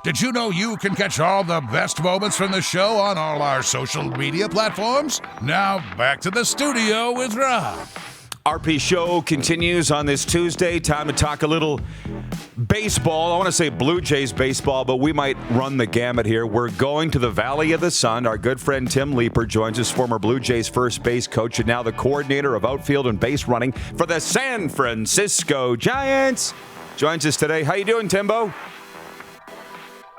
Did you know you can catch all the best moments from the show on all our social media platforms? Now, back to the studio with Rob. RP Show continues on this Tuesday. Time to talk a little baseball. I want to say Blue Jays baseball, but we might run the gamut here. We're going to the Valley of the Sun. Our good friend Tim Leiper joins us, former Blue Jays first base coach and now the coordinator of outfield and base running for the San Francisco Giants. Joins us today. How you doing, Timbo?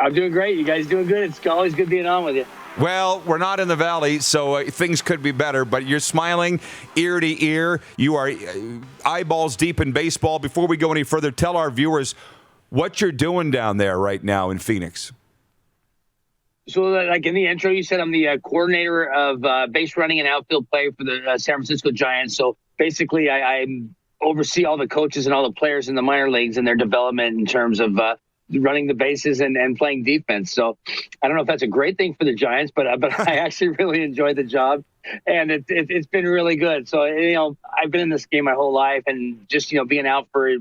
I'm doing great. You guys doing good? It's always good being on with you. Well, we're not in the Valley, so things could be better, but you're smiling ear to ear. You are eyeballs deep in baseball. Before we go any further, tell our viewers what you're doing down there right now in Phoenix. So, like in the intro, you said I'm the coordinator of base running and outfield play for the San Francisco Giants. So basically, I oversee all the coaches and all the players in the minor leagues and their development in terms of running the bases and playing defense. So I don't know if that's a great thing for the Giants, but I actually really enjoy the job, and it's been really good. So, I've been in this game my whole life, and just, being out for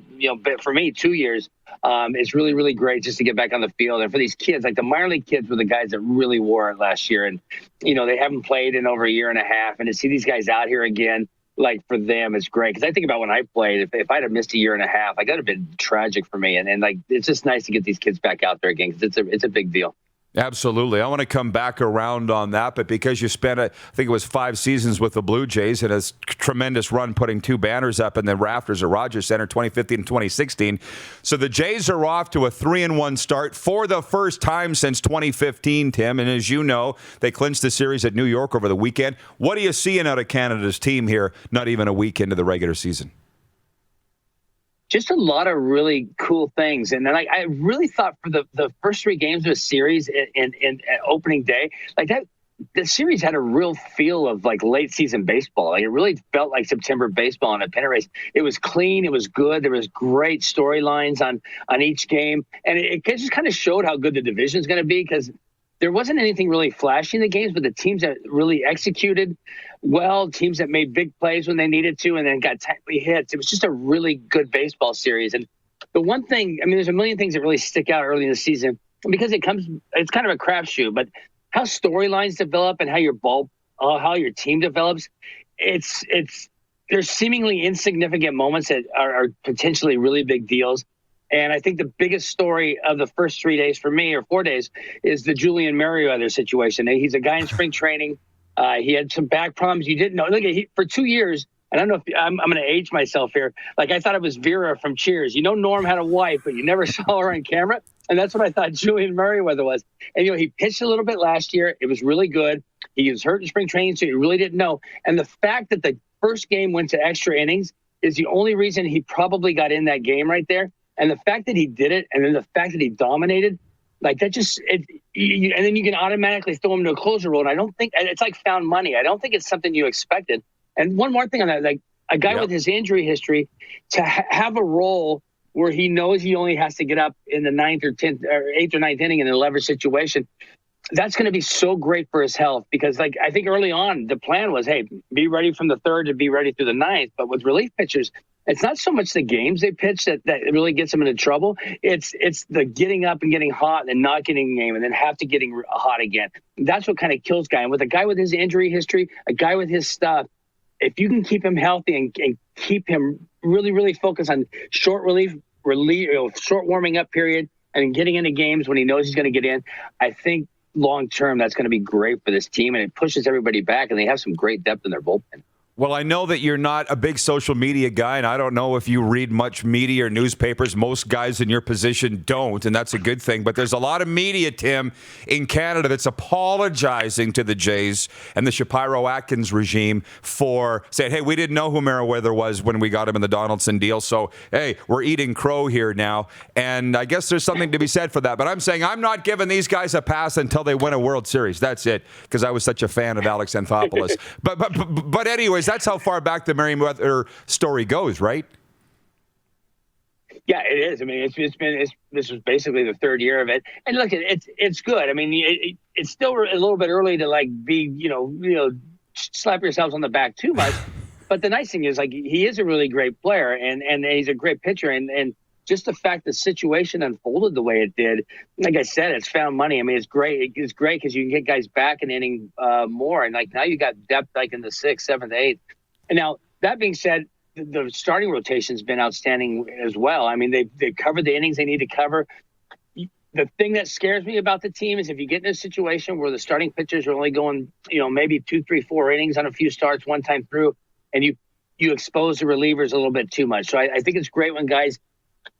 me 2 years, it's really, really great just to get back on the field. And for these kids, like the minor league kids were the guys that really wore it last year. And, they haven't played in over a year and a half, and to see these guys out here again, like for them, it's great. Because I think about when I played, if I'd have missed a year and a half, like that would have been tragic for me. And like, it's just nice to get these kids back out there again because it's a big deal. Absolutely. I want to come back around on that, but because you spent, I think it was 5 seasons with the Blue Jays and a tremendous run putting 2 banners up in the rafters at Rogers Center 2015 and 2016. So the Jays are off to a 3-1 start for the first time since 2015, Tim. And as you know, they clinched the series at New York over the weekend. What are you seeing out of Canada's team here, not even a week into the regular season? Just a lot of really cool things. And then I really thought for the first 3 games of a series in opening day, like that, the series had a real feel of like late season baseball. Like it really felt like September baseball in a pennant race. It was clean. It was good. There was great storylines on each game. And it just kind of showed how good the division is going to be because there wasn't anything really flashy in the games, but the teams that really executed well, teams that made big plays when they needed to and then got tightly hits. It was just a really good baseball series. And the one thing, there's a million things that really stick out early in the season because it's kind of a crapshoot, but how storylines develop and how how your team develops, there's seemingly insignificant moments that are potentially really big deals. And I think the biggest story of the first 3 days for me, or 4 days, is the Julian Merryweather situation. He's a guy in spring training. He had some back problems you didn't know. Look, for 2 years, and I don't know if I'm going to age myself here. Like I thought it was Vera from Cheers. Norm had a wife, but you never saw her on camera. And that's what I thought Julian Merryweather was. And, he pitched a little bit last year. It was really good. He was hurt in spring training, so you really didn't know. And the fact that the first game went to extra innings is the only reason he probably got in that game right there. And the fact that he did it, and then the fact that he dominated, like that and then you can automatically throw him to a closer role. And I don't think it's like found money. I don't think it's something you expected. And one more thing on that, like a guy with his injury history to have a role where he knows he only has to get up in the 9th or 10th or 8th or 9th inning in a leverage situation. That's going to be so great for his health because, like, I think early on the plan was, hey, be ready from the 3rd to be ready through the 9th. But with relief pitchers, it's not so much the games they pitch that really gets them into trouble. It's the getting up and getting hot and not getting game and then have to getting hot again. That's what kind of kills guy. And with a guy with his injury history, a guy with his stuff, if you can keep him healthy and keep him really, really focused on short short warming up period and getting into games when he knows he's going to get in, I think long term that's going to be great for this team and it pushes everybody back and they have some great depth in their bullpen. Well, I know that you're not a big social media guy, and I don't know if you read much media or newspapers. Most guys in your position don't, and that's a good thing. But there's a lot of media, Tim, in Canada that's apologizing to the Jays and the Shapiro-Atkins regime for saying, hey, we didn't know who Merryweather was when we got him in the Donaldson deal. So, hey, we're eating crow here now. And I guess there's something to be said for that. But I'm saying I'm not giving these guys a pass until they win a World Series. That's it, because I was such a fan of Alex Anthopoulos. But anyways, that's how far back the Merryweather story goes, right? Yeah, it is. This was basically the 3rd year of it, and look, it's good. It's still a little bit early to like be, slap yourselves on the back too much. But the nice thing is, like, he is a really great player, and he's a great pitcher, and just the fact the situation unfolded the way it did, like I said, it's found money. I mean, it's great. It's great because you can get guys back an inning more. And like now you got depth like in the 6th, 7th, 8th. And now that being said, the starting rotation's been outstanding as well. I mean, they've covered the innings they need to cover. The thing that scares me about the team is if you get in a situation where the starting pitchers are only going, maybe 2, 3, 4 innings on a few starts one time through, and you expose the relievers a little bit too much. So I think it's great when guys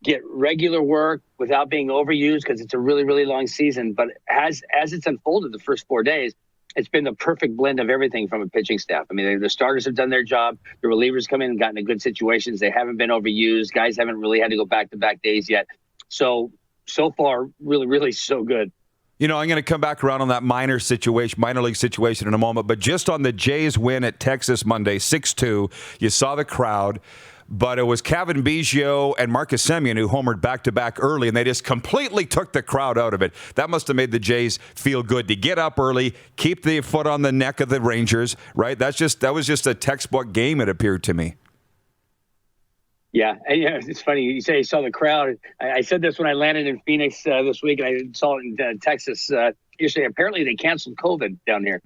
get regular work without being overused because it's a really, really long season. But as it's unfolded the first 4 days, it's been the perfect blend of everything from a pitching staff. I mean, the starters have done their job. The relievers come in and gotten in good situations. They haven't been overused. Guys haven't really had to go back-to-back days yet. So far, really, really so good. I'm going to come back around on that minor league situation in a moment, but just on the Jays win at Texas Monday, 6-2, you saw the crowd, but it was Kevin Biggio and Marcus Semien who homered back-to-back early, and they just completely took the crowd out of it. That must have made the Jays feel good to get up early, keep the foot on the neck of the Rangers, right? That was just a textbook game, it appeared to me. Yeah, it's funny. You say you saw the crowd. I said this when I landed in Phoenix this week, and I saw it in Texas yesterday. Apparently, they canceled COVID down here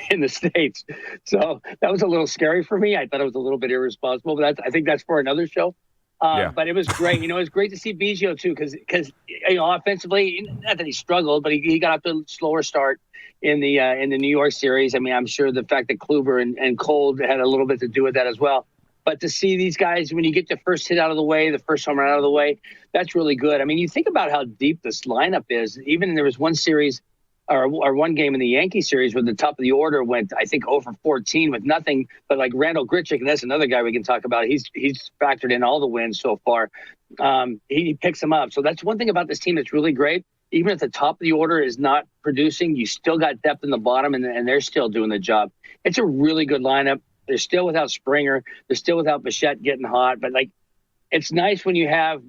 in the States. So that was a little scary for me. I thought it was a little bit irresponsible, but I think that's for another show. But it was great. It was great to see Biggio, too, because offensively, not that he struggled, but he got off to a slower start in the New York series. I mean, I'm sure the fact that Kluber and Cole had a little bit to do with that as well. But to see these guys, when you get the first hit out of the way, the first home run out of the way, that's really good. I mean, you think about how deep this lineup is. Even there was one series or one game in the Yankee series where the top of the order went, I think, 0 for 14 with nothing but like Randall Grichuk, and that's another guy we can talk about. He's factored in all the wins so far. He picks them up. So that's one thing about this team that's really great. Even if the top of the order is not producing, you still got depth in the bottom, and they're still doing the job. It's a really good lineup. They're still without Springer. They're still without Bichette getting hot. But, it's nice when you have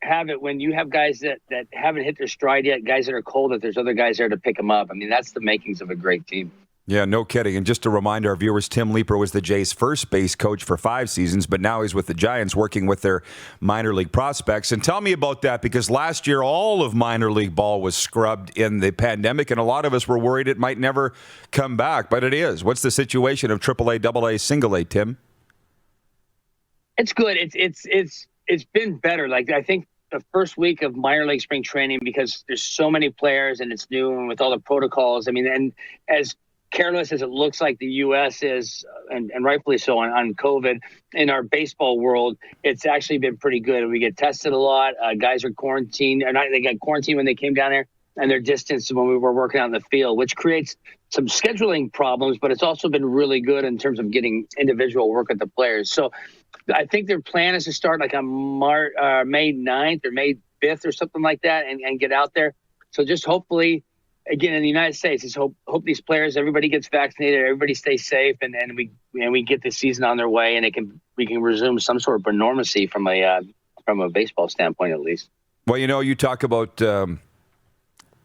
it when you have guys that haven't hit their stride yet, guys that are cold, that there's other guys there to pick them up. I mean, that's the makings of a great team. Yeah, no kidding. And just to remind our viewers, Tim Leiper was the Jays' first base coach for 5 seasons, but now he's with the Giants working with their minor league prospects. And tell me about that, because last year all of minor league ball was scrubbed in the pandemic, and a lot of us were worried it might never come back, but it is. What's the situation of AAA, AA, single A, Tim? It's good. It's been better. I think the first week of minor league spring training, because there's so many players and it's new and with all the protocols. I mean, and as careless as it looks like the U.S. is, and rightfully so on COVID, in our baseball world, it's actually been pretty good. We get tested a lot. Guys are quarantined, they got quarantined when they came down here, and they're distanced when we were working out in the field, which creates some scheduling problems, but it's also been really good in terms of getting individual work with the players. So I think their plan is to start on May 9th or May 5th or something like that and get out there. So just hopefully, again, in the United States, is hope these players, everybody gets vaccinated, everybody stays safe, and we get the season on their way, and we can resume some sort of normalcy from a baseball standpoint, at least. Well, you talk about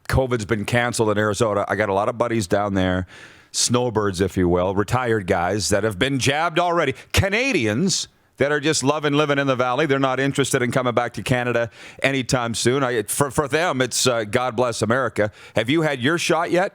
COVID's been canceled in Arizona. I got a lot of buddies down there, snowbirds, if you will, retired guys that have been jabbed already. Canadians that are just loving living in the Valley. They're not interested in coming back to Canada anytime soon. For them, it's God bless America. Have you had your shot yet?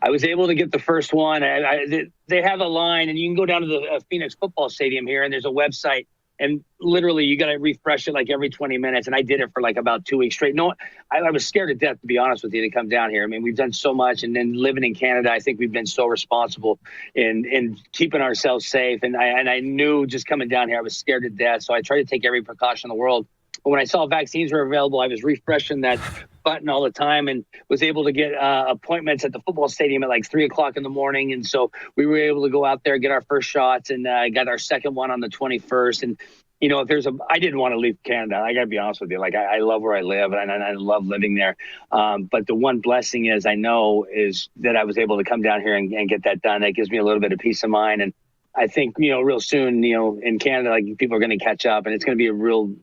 I was able to get the first one. They have a line, and you can go down to the Phoenix football stadium here, and there's a website. And literally, you got to refresh it every 20 minutes. And I did it for about 2 weeks straight. No, I was scared to death, to be honest with you, to come down here. I mean, we've done so much. And then living in Canada, I think we've been so responsible in keeping ourselves safe. And I knew just coming down here, I was scared to death. So I tried to take every precaution in the world. But when I saw vaccines were available, I was refreshing that button all the time and was able to get appointments at the football stadium at 3 o'clock in the morning. And so we were able to go out there, get our first shots, and got our second one on the 21st. And, if I didn't want to leave Canada. I got to be honest with you. I love where I live, and I love living there. But the one blessing is that I was able to come down here and get that done. That gives me a little bit of peace of mind. And I think, real soon, in Canada, people are going to catch up, and it's going to be a real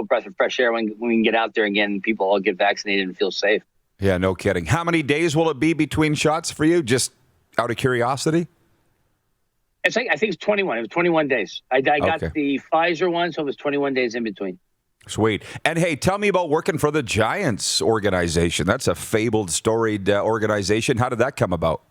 breath of fresh air when we can get out there again and people all get vaccinated and feel safe. Yeah, no kidding. How many days will it be between shots for you? Just out of curiosity? It's like, I think it's 21. It was 21 days. I got Okay. the Pfizer one, so it was 21 days in between. Sweet. And hey, tell me about working for the Giants organization. That's a fabled, storied organization. How did that come about?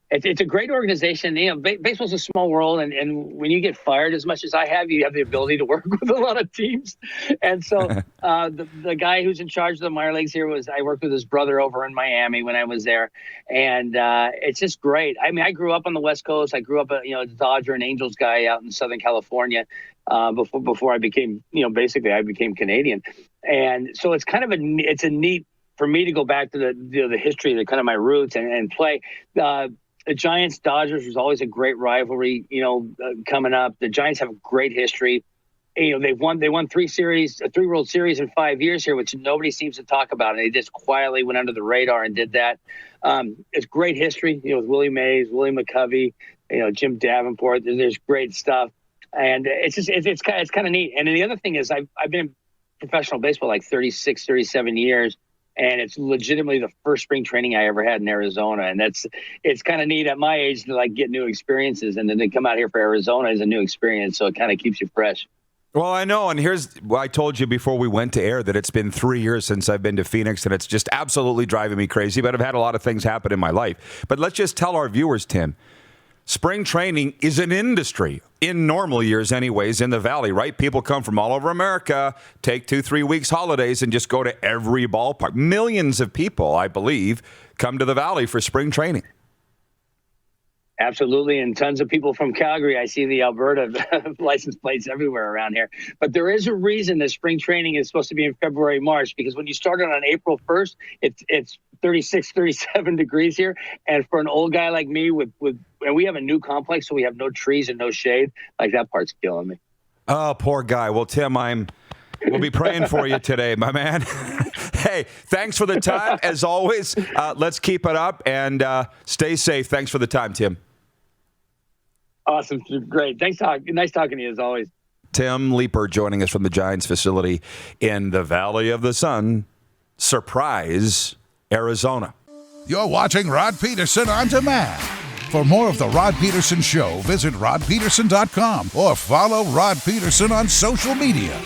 It's a great organization. You know, baseball's a small world, and when you get fired as much as I have, you have the ability to work with a lot of teams. And so the guy who's in charge of the minor leagues here I worked with his brother over in Miami when I was there, and it's just great. I mean, I grew up on the West Coast. I grew up a Dodger and Angels guy out in Southern California before I became basically I became Canadian, and so it's kind of it's a neat for me to go back to the history, the kind of my roots and play. The Giants Dodgers was always a great rivalry, coming up. The Giants have a great history. They won three World Series in 5 years here, which nobody seems to talk about. And they just quietly went under the radar and did that. It's great history, with Willie Mays, Willie McCovey, Jim Davenport. There's great stuff. And it's kind of neat. And then the other thing is I've been in professional baseball like 36, 37 years. And it's legitimately the first spring training I ever had in Arizona. And it's kind of neat at my age to like get new experiences. And then to come out here for Arizona is a new experience. So it kind of keeps you fresh. Well, I know. And I told you before we went to air that it's been 3 years since I've been to Phoenix, and it's just absolutely driving me crazy. But I've had a lot of things happen in my life. But let's just tell our viewers, Tim, spring training is an industry in normal years anyways in the Valley, right? People come from all over America, take 2-3 weeks holidays and just go to every ballpark. Millions of people, I believe, come to the Valley for spring training. Absolutely. And tons of people from Calgary. I see the Alberta license plates everywhere around here. But there is a reason that spring training is supposed to be in February, March, because when you started on April 1st, it's 36, 37 degrees here. And for an old guy like me and we have a new complex, so we have no trees and no shade. Like that part's killing me. Oh, poor guy. Well, Tim, we'll be praying for you today, my man. Hey, thanks for the time. As always, let's keep it up and stay safe. Thanks for the time, Tim. Awesome. Great. Nice talking to you as always. Tim Leiper joining us from the Giants facility in the Valley of the Sun, Surprise, Arizona. You're watching Rod Pedersen on demand. For more of the Rod Pedersen Show, visit rodpedersen.com or follow Rod Pedersen on social media.